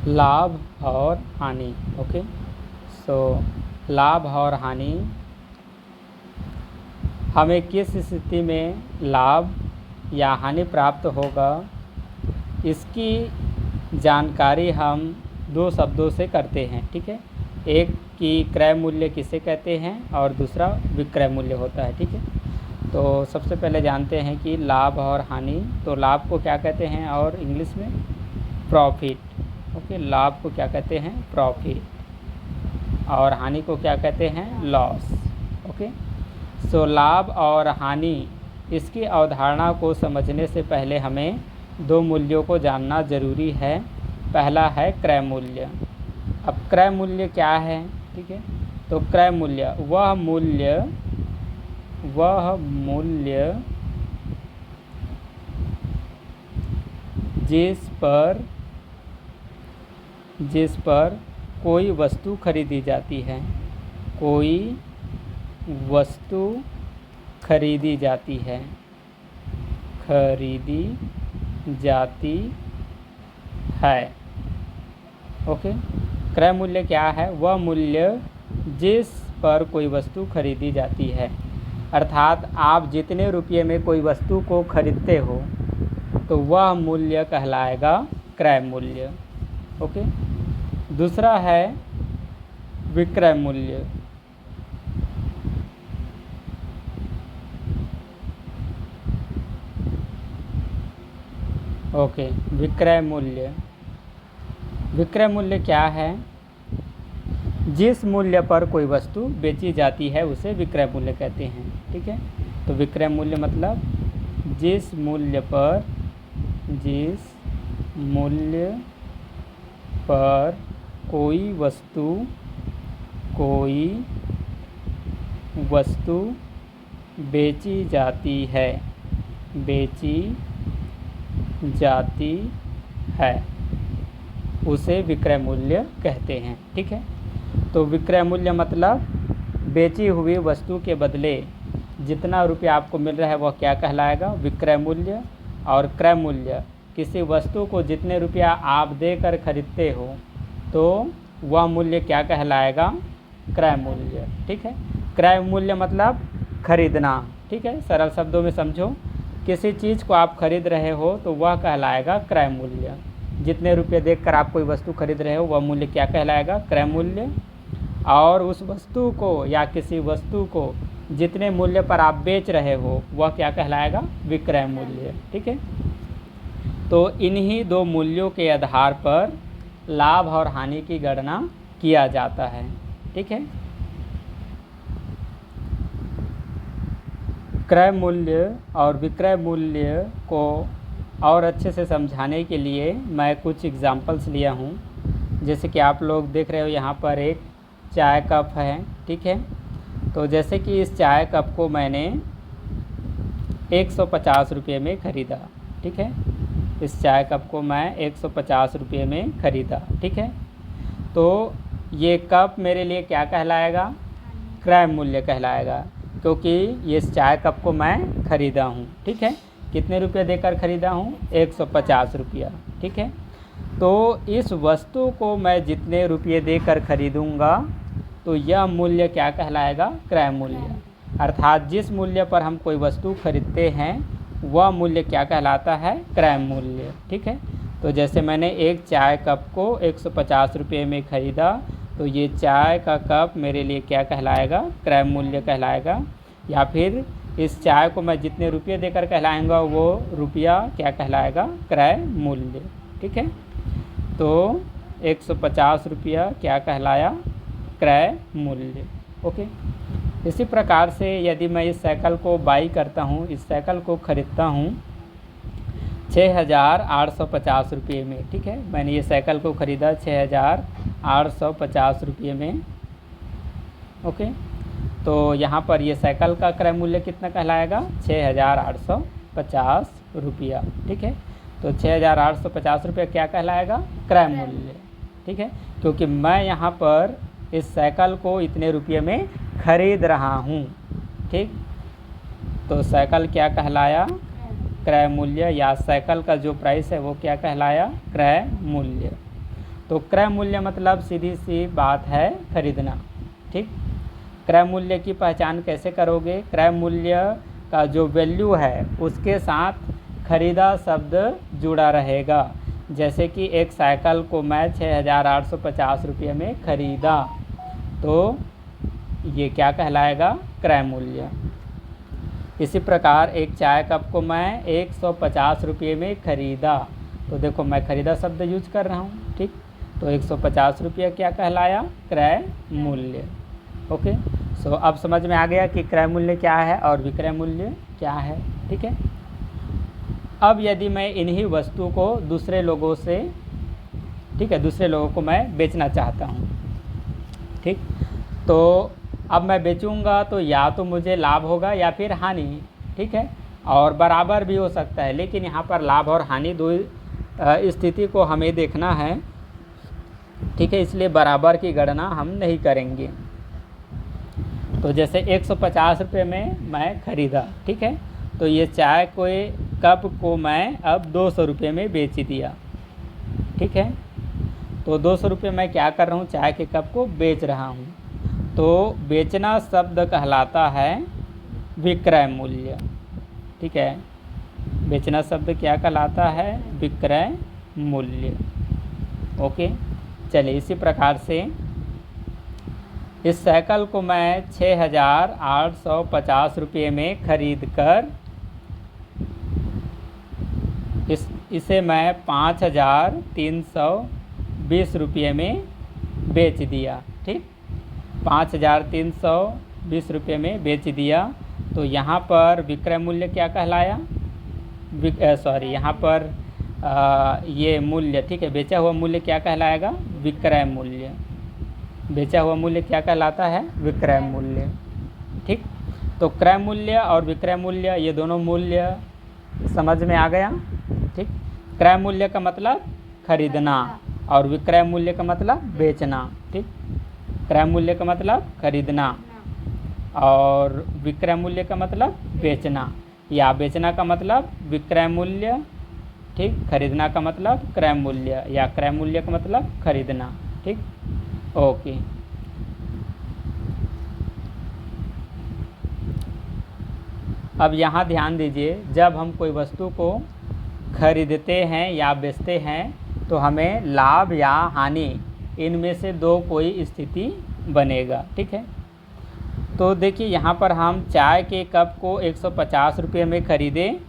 लाभ और हानि। ओके, सो लाभ और हानि, हमें किस स्थिति में लाभ या हानि प्राप्त होगा, इसकी जानकारी हम दो शब्दों से करते हैं। ठीक है, एक की क्रय मूल्य किसे कहते हैं और दूसरा विक्रय मूल्य होता है। ठीक है, तो सबसे पहले जानते हैं कि लाभ और हानि। तो लाभ को क्या कहते हैं और इंग्लिश में प्रॉफिट। ओके, लाभ को क्या कहते हैं, प्रॉफिट, और हानि को क्या कहते हैं, लॉस। ओके, सो लाभ और हानि, इसकी अवधारणा को समझने से पहले हमें दो मूल्यों को जानना ज़रूरी है। पहला है क्रय मूल्य। अब क्रय मूल्य क्या है? ठीक है, तो क्रय मूल्य वह मूल्य जिस पर कोई वस्तु खरीदी जाती है, कोई वस्तु खरीदी जाती है, ओके, क्रय मूल्य क्या है? वह मूल्य जिस पर कोई वस्तु खरीदी जाती है। अर्थात आप जितने रुपये में कोई वस्तु को खरीदते हो तो वह मूल्य कहलाएगा क्रय मूल्य। ओके, दूसरा है विक्रय मूल्य। ओके, विक्रय मूल्य, विक्रय मूल्य क्या है? जिस मूल्य पर कोई वस्तु बेची जाती है उसे विक्रय मूल्य कहते हैं। ठीक है, तो विक्रय मूल्य मतलब जिस मूल्य पर कोई वस्तु बेची जाती है उसे विक्रय मूल्य कहते हैं। ठीक है, तो विक्रय मूल्य मतलब बेची हुई वस्तु के बदले जितना रुपया आपको मिल रहा है वह क्या कहलाएगा, विक्रय मूल्य। और क्रय मूल्य, किसी वस्तु को जितने रुपया आप देकर खरीदते हो तो वह मूल्य क्या कहलाएगा, क्रय मूल्य। ठीक है, क्रय मूल्य मतलब खरीदना। ठीक है, सरल शब्दों में समझो, किसी चीज़ को आप खरीद रहे हो तो वह कहलाएगा क्रय मूल्य। जितने रुपये देकर आप कोई वस्तु खरीद रहे हो वह मूल्य क्या कहलाएगा, क्रय मूल्य। और उस वस्तु को या किसी वस्तु को जितने मूल्य पर आप बेच रहे हो वह क्या कहलाएगा, विक्रय मूल्य। ठीक है, तो इन्हीं दो मूल्यों के आधार पर लाभ और हानि की गणना किया जाता है। ठीक है, क्रय मूल्य और विक्रय मूल्य को और अच्छे से समझाने के लिए मैं कुछ एग्जांपल्स लिया हूँ। जैसे कि आप लोग देख रहे हो यहाँ पर एक चाय कप है। ठीक है, तो जैसे कि इस चाय कप को मैंने 150 रुपये में ख़रीदा। ठीक है, इस चाय कप को मैं 150 रुपये में ख़रीदा। ठीक है, तो ये कप मेरे लिए क्या कहलाएगा, क्रय मूल्य कहलाएगा, क्योंकि ये चाय कप को मैं ख़रीदा हूँ। ठीक है, कितने रुपये देकर ख़रीदा हूँ, 150 रुपया। ठीक है, तो इस वस्तु को मैं जितने रुपये देकर ख़रीदूँगा तो यह मूल्य क्या कहलाएगा, क्रय मूल्य। अर्थात जिस मूल्य पर हम कोई वस्तु खरीदते हैं वह मूल्य क्या कहलाता है, क्रय मूल्य। ठीक है, तो जैसे मैंने एक चाय कप को 150 रुपये में ख़रीदा तो ये चाय का कप मेरे लिए क्या कहलाएगा, क्रय मूल्य कहलाएगा। या फिर इस चाय को मैं जितने रुपये देकर कहलाएँगा वो रुपया क्या कहलाएगा, क्रय मूल्य। ठीक है, तो 150 रुपया क्या कहलाया, क्रय मूल्य। ओके, इसी प्रकार से यदि मैं इस साइकिल को बाई करता हूँ, इस साइकिल को ख़रीदता हूँ 6,850 रुपये में। ठीक है, मैंने ये साइकिल को ख़रीदा 6,850 रुपये में। ओके, तो यहाँ पर ये साइकिल का क्रय मूल्य कितना कहलाएगा, 6,850 रुपया। ठीक है, तो 6,850 रुपये क्या कहलाएगा, क्रय मूल्य। ठीक है, क्योंकि मैं यहाँ पर इस साइकिल को इतने रुपये में ख़रीद रहा हूँ। ठीक, तो साइकिल क्या कहलाया, क्रय मूल्य, या साइकिल का जो प्राइस है वो क्या कहलाया, क्रय मूल्य। तो क्रय मूल्य मतलब सीधी सी बात है खरीदना। ठीक, क्रय मूल्य की पहचान कैसे करोगे? क्रय मूल्य का जो वैल्यू है उसके साथ खरीदा शब्द जुड़ा रहेगा। जैसे कि एक साइकिल को मैं 6,850 रुपये में खरीदा, तो ये क्या कहलाएगा? क्रय मूल्य। इसी प्रकार एक चाय कप को मैं 150 रुपये में खरीदा, तो देखो मैं खरीदा शब्द यूज कर रहा हूँ। ठीक, तो 150 रुपये क्या कहलाया? क्रय मूल्य। ओके, सो अब समझ में आ गया कि क्रय मूल्य क्या है और विक्रय मूल्य क्या है। ठीक है, अब यदि मैं इन्हीं वस्तु को दूसरे लोगों से, ठीक है, दूसरे लोगों को मैं बेचना चाहता हूँ। ठीक, तो अब मैं बेचूंगा तो या तो मुझे लाभ होगा या फिर हानि। ठीक है, और बराबर भी हो सकता है, लेकिन यहाँ पर लाभ और हानि दो स्थिति को हमें देखना है। ठीक है, इसलिए बराबर की गणना हम नहीं करेंगे। तो जैसे 150 रुपये में मैं ख़रीदा, ठीक है, तो ये चाय को कप को मैं अब 200 रुपये में बेच दिया। ठीक है, तो 200 रुपये मैं क्या कर रहा हूँ? चाय के कप को बेच रहा हूँ। तो बेचना शब्द कहलाता है विक्रय मूल्य। ठीक है, बेचना शब्द क्या कहलाता है? विक्रय मूल्य। ओके, चलिए इसी प्रकार से इस साइकिल को मैं 6,850 रुपये में खरीद कर इसे मैं 5,320 रुपये में बेच दिया। ठीक, 5,320 रुपये में बेच दिया, तो यहाँ पर विक्रय मूल्य क्या कहलाया? यहाँ पर ये मूल्य, ठीक है, बेचा हुआ मूल्य क्या कहलाएगा? विक्रय मूल्य। बेचा हुआ मूल्य क्या कहलाता है? विक्रय मूल्य। ठीक, तो क्रय मूल्य और विक्रय मूल्य ये दोनों मूल्य समझ में आ गया। ठीक, क्रय मूल्य का मतलब खरीदना और विक्रय मूल्य का मतलब बेचना। ठीक, क्रय मूल्य का मतलब खरीदना और विक्रय मूल्य का मतलब बेचना, या बेचना का मतलब विक्रय मूल्य। ठीक, खरीदना का मतलब क्रय मूल्य, या क्रय मूल्य का मतलब खरीदना। ठीक, ओके। अब यहाँ ध्यान दीजिए, जब हम कोई वस्तु को खरीदते हैं या बेचते हैं तो हमें लाभ या हानि इनमें से दो कोई स्थिति बनेगा। ठीक है, तो देखिए यहाँ पर हम चाय के कप को 150 रुपये में ख़रीदे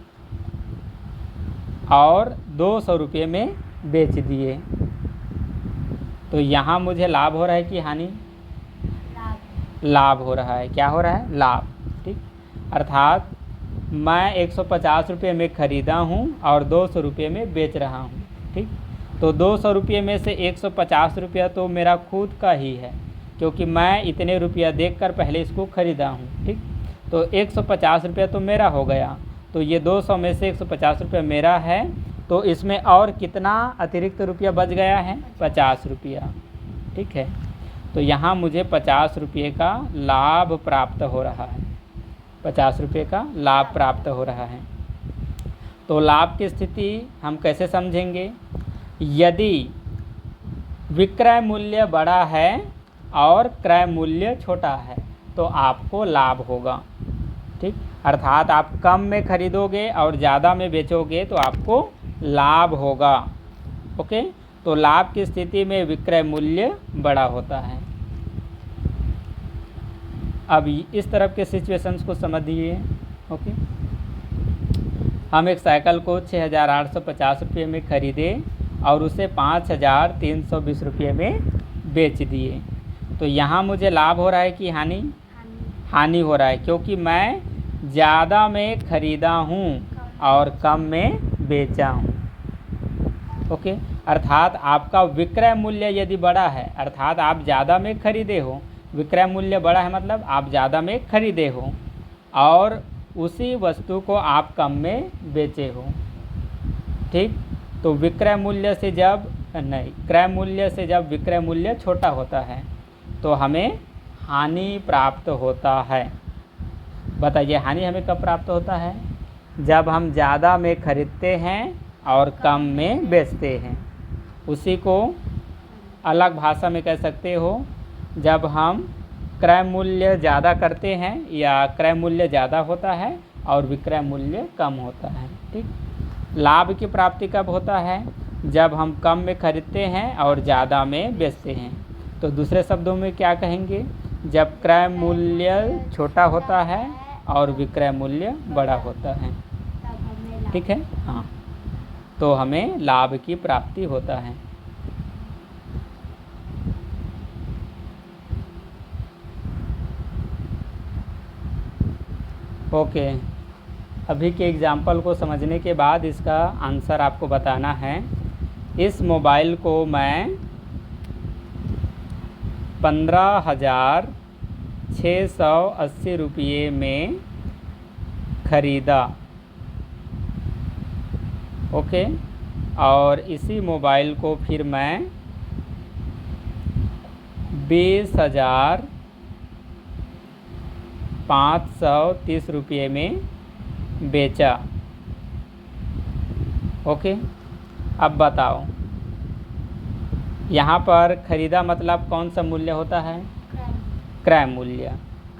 और 200 रुपये में बेच दिए, तो यहाँ मुझे लाभ हो रहा है कि हानि? लाभ हो रहा है। क्या हो रहा है? लाभ। ठीक, अर्थात मैं 150 रुपये में ख़रीदा हूँ और 200 रुपये में बेच रहा हूँ। ठीक, तो 200 रुपये में से 150 रुपया तो मेरा खुद का ही है, क्योंकि मैं इतने रुपया देखकर पहले इसको ख़रीदा हूँ। ठीक, तो 150 रुपया तो मेरा हो गया, तो ये 200 में से 150 रुपया मेरा है, तो इसमें और कितना अतिरिक्त रुपया बच गया है? 50 रुपया। ठीक है, तो यहाँ मुझे 50 रुपये का लाभ प्राप्त हो रहा है। 50 रुपये का लाभ प्राप्त हो रहा है। तो लाभ की स्थिति हम कैसे समझेंगे? यदि विक्रय मूल्य बड़ा है और क्रय मूल्य छोटा है तो आपको लाभ होगा। ठीक, अर्थात आप कम में खरीदोगे और ज़्यादा में बेचोगे तो आपको लाभ होगा। ओके, तो लाभ की स्थिति में विक्रय मूल्य बड़ा होता है। अब इस तरफ के सिचुएशंस को समझिए। ओके, हम एक साइकिल को 6,850 रुपये में ख़रीदे और उसे 5,320 रुपये में बेच दिए, तो यहाँ मुझे लाभ हो रहा है कि हानि? हानि हो रहा है, क्योंकि मैं ज़्यादा में ख़रीदा हूँ और कम में बेचा हूँ। ओके, अर्थात आपका विक्रय मूल्य यदि बड़ा है, अर्थात आप ज़्यादा में खरीदे हो, विक्रय मूल्य बड़ा है मतलब आप ज़्यादा में खरीदे हो और उसी वस्तु को आप कम में बेचे हो। ठीक, तो विक्रय मूल्य से जब क्रय मूल्य से जब विक्रय मूल्य छोटा होता है तो हमें हानि प्राप्त होता है। बताइए, हानि हमें कब प्राप्त होता है? जब हम ज़्यादा में खरीदते हैं और कम में बेचते हैं। उसी को अलग भाषा में कह सकते हो, जब हम क्रय मूल्य ज़्यादा करते हैं या क्रय मूल्य ज़्यादा होता है और विक्रय मूल्य कम होता है। ठीक, लाभ की प्राप्ति कब होता है? जब हम कम में खरीदते हैं और ज़्यादा में बेचते हैं। तो दूसरे शब्दों में क्या कहेंगे? जब क्रय मूल्य छोटा होता है और विक्रय मूल्य बड़ा होता है। ठीक है, हाँ, तो हमें लाभ की प्राप्ति होता है। ओके, अभी के एग्जाम्पल को समझने के बाद इसका आंसर आपको बताना है। इस मोबाइल को मैं 15,680 रुपये में ख़रीदा। ओके, और इसी मोबाइल को फिर मैं 20,530 रुपये में बेचा। ओके, अब बताओ, यहाँ पर खरीदा मतलब कौन सा मूल्य होता है? क्रय मूल्य।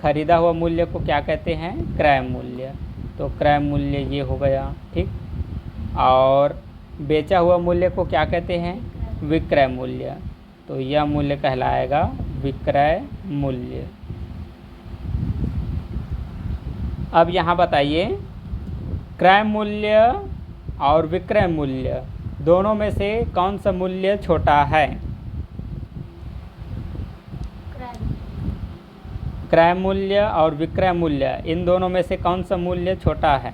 खरीदा हुआ मूल्य को क्या कहते हैं? क्रय मूल्य। तो क्रय मूल्य ये हो गया। ठीक, और बेचा हुआ मूल्य को क्या कहते हैं? विक्रय मूल्य। तो यह मूल्य कहलाएगा विक्रय मूल्य। अब यहाँ बताइए, क्रय मूल्य और विक्रय मूल्य दोनों में से कौन सा मूल्य छोटा है? क्रय मूल्य और विक्रय मूल्य, इन दोनों में से कौन सा मूल्य छोटा है?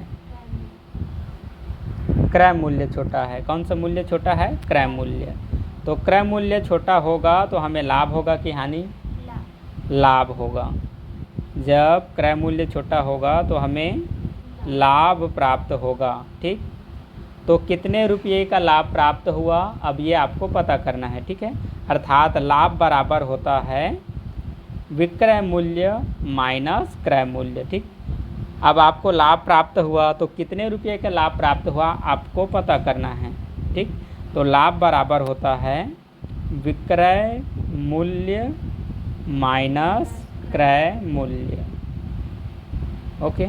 क्रय मूल्य छोटा है। कौन सा मूल्य छोटा है? क्रय मूल्य। तो क्रय मूल्य छोटा होगा तो हमें लाभ होगा कि हानि? लाभ होगा। जब क्रय मूल्य छोटा होगा तो हमें लाभ प्राप्त होगा। ठीक, तो कितने रुपये का लाभ प्राप्त हुआ, अब ये आपको पता करना है। ठीक है, अर्थात लाभ बराबर होता है विक्रय मूल्य माइनस क्रय मूल्य। ठीक, अब आपको लाभ प्राप्त हुआ तो कितने रुपये का लाभ प्राप्त हुआ आपको पता करना है। ठीक, तो लाभ बराबर होता है विक्रय मूल्य माइनस क्रय मूल्य। ओके,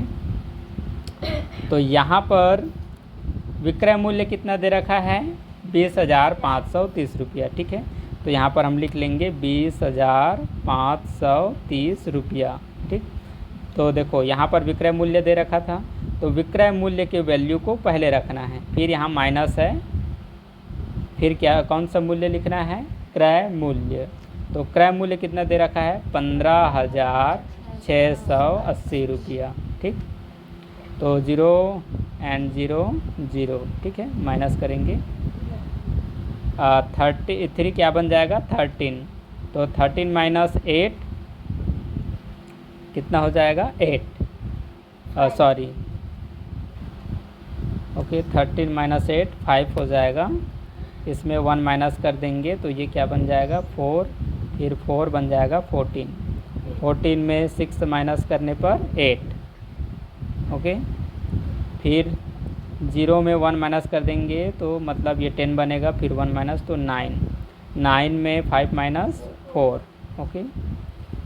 तो यहाँ पर विक्रय मूल्य कितना दे रखा है? 20,530 रुपया। ठीक है, तो यहाँ पर हम लिख लेंगे 20,530 रुपया। ठीक, तो देखो यहाँ पर विक्रय मूल्य दे रखा था, तो विक्रय मूल्य के वैल्यू को पहले रखना है, फिर यहाँ माइनस है, फिर क्या कौन सा मूल्य लिखना है? क्रय मूल्य। तो क्रय मूल्य कितना दे रखा है? 15,680 रुपया। ठीक, तो 0 एंड 0 0। ठीक है, माइनस करेंगे 33 क्या बन जाएगा? 13। तो 13 माइनस 8 कितना हो जाएगा? 8। सॉरी, ओके, 13 माइनस 8 5 हो जाएगा। इसमें 1 माइनस कर देंगे तो ये क्या बन जाएगा? 4, फिर 4 बन जाएगा 14। 14 में 6 माइनस करने पर 8। ओके, फिर 0 में 1 माइनस कर देंगे तो मतलब ये 10 बनेगा, फिर 1 माइनस तो 9। 9 में 5 माइनस 4। ओके,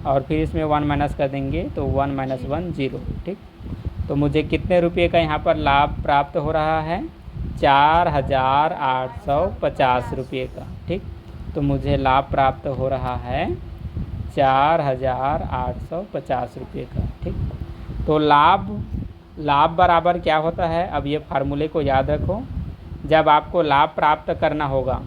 और फिर इसमें 1 माइनस कर देंगे तो 1 माइनस 1 0। ठीक, तो मुझे कितने रुपये का यहाँ पर लाभ प्राप्त हो रहा है? 4,850 रुपये का। ठीक, तो मुझे लाभ प्राप्त हो रहा है 4,850 रुपये का। ठीक, तो लाभ बराबर क्या होता है? अब ये फार्मूले को याद रखो। जब आपको लाभ प्राप्त करना होगा,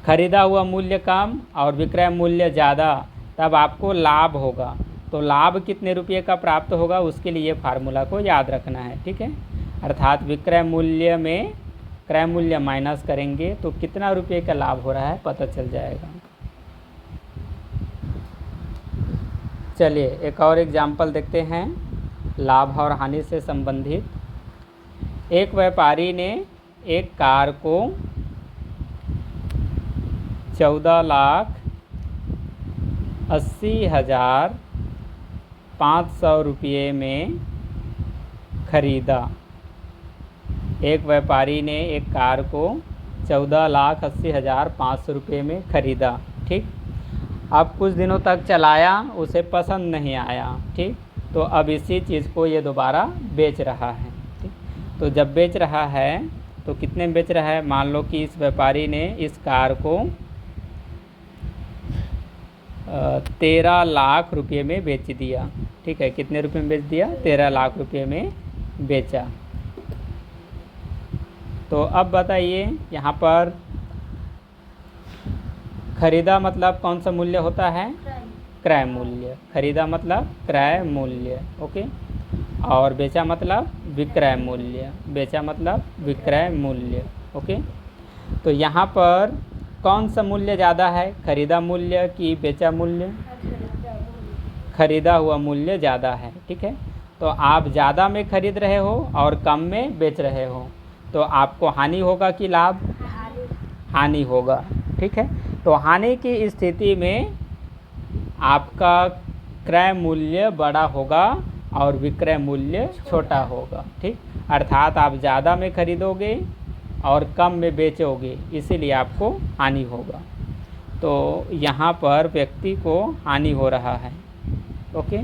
खरीदा हुआ मूल्य कम और विक्रय मूल्य ज़्यादा, तब आपको लाभ होगा। तो लाभ कितने रुपये का प्राप्त होगा उसके लिए फार्मूला को याद रखना है। ठीक है, अर्थात विक्रय मूल्य में क्रय मूल्य माइनस करेंगे तो कितना रुपये का लाभ हो रहा है पता चल जाएगा। चलिए एक और एग्जाम्पल देखते हैं लाभ और हानि से संबंधित। एक व्यापारी ने एक कार को 14,80,500 रुपये में खरीदा। एक व्यापारी ने एक कार को 14,80,500 रुपये में ख़रीदा। ठीक, अब कुछ दिनों तक चलाया, उसे पसंद नहीं आया। ठीक, तो अब इसी चीज़ को ये दोबारा बेच रहा है। ठीक, तो जब बेच रहा है तो कितने में बेच रहा है? मान लो कि इस व्यापारी ने इस कार को 13 लाख रुपये में बेच दिया। ठीक है, कितने रुपए में बेच दिया? 13 लाख रुपये में बेचा। तो अब बताइए, यहाँ पर खरीदा मतलब कौन सा मूल्य होता है? क्रय मूल्य। खरीदा मतलब क्रय मूल्य, ओके। और बेचा मतलब विक्रय मूल्य। बेचा मतलब विक्रय मूल्य, ओके। तो यहाँ पर कौन सा मूल्य ज़्यादा है? खरीदा मूल्य कि बेचा मूल्य? खरीदा हुआ मूल्य ज़्यादा है। ठीक है, तो आप ज़्यादा में खरीद रहे हो और कम में बेच रहे हो, तो आपको हानि होगा कि लाभ? हानि होगा। ठीक है, तो हानि की स्थिति में आपका क्रय मूल्य बड़ा होगा और विक्रय मूल्य छोटा होगा। ठीक, अर्थात आप ज़्यादा में खरीदोगे और कम में बेचोगे, इसीलिए आपको हानि होगा। तो यहाँ पर व्यक्ति को हानि हो रहा है, ओके।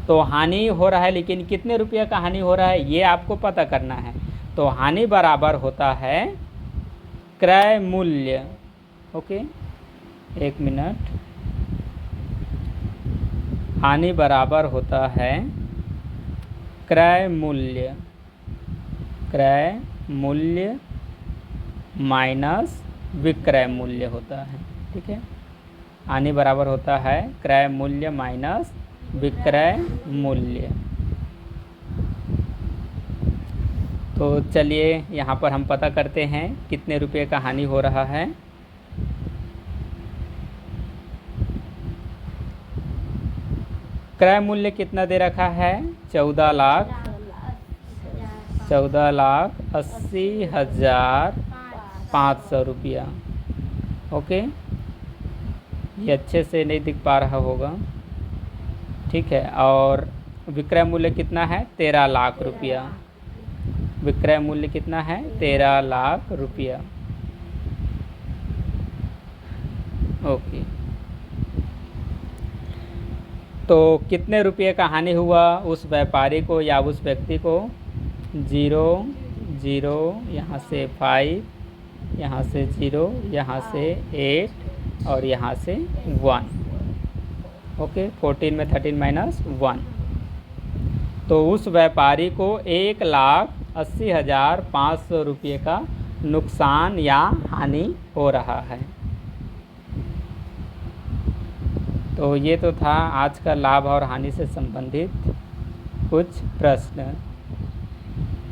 तो हानि हो रहा है, लेकिन कितने रुपये का हानि हो रहा है ये आपको पता करना है। तो हानि बराबर होता है क्रय मूल्य, ओके। एक मिनट, हानि बराबर होता है क्रय मूल्य। क्रय मूल्य माइनस विक्रय मूल्य होता है। ठीक है, हानि बराबर होता है क्रय मूल्य माइनस विक्रय मूल्य। तो चलिए यहाँ पर हम पता करते हैं कितने रुपये का हानि हो रहा है। क्रय मूल्य कितना दे रखा है? 14,80,500 रुपया, ओके। ये अच्छे से नहीं दिख पा रहा होगा, ठीक है। और विक्रय मूल्य कितना है? 13 लाख रुपया। विक्रय मूल्य कितना है? 13 लाख रुपया, ओके। तो कितने रुपये का हानि हुआ उस व्यापारी को या उस व्यक्ति को? 0 0, यहाँ से 5, यहाँ से 0, यहाँ से 8 और यहाँ से 1, ओके। 14 में 13 माइनस 1। तो उस व्यापारी को 1,80,500 रुपये का नुकसान या हानि हो रहा है। तो ये तो था आज का लाभ और हानि से संबंधित कुछ प्रश्न।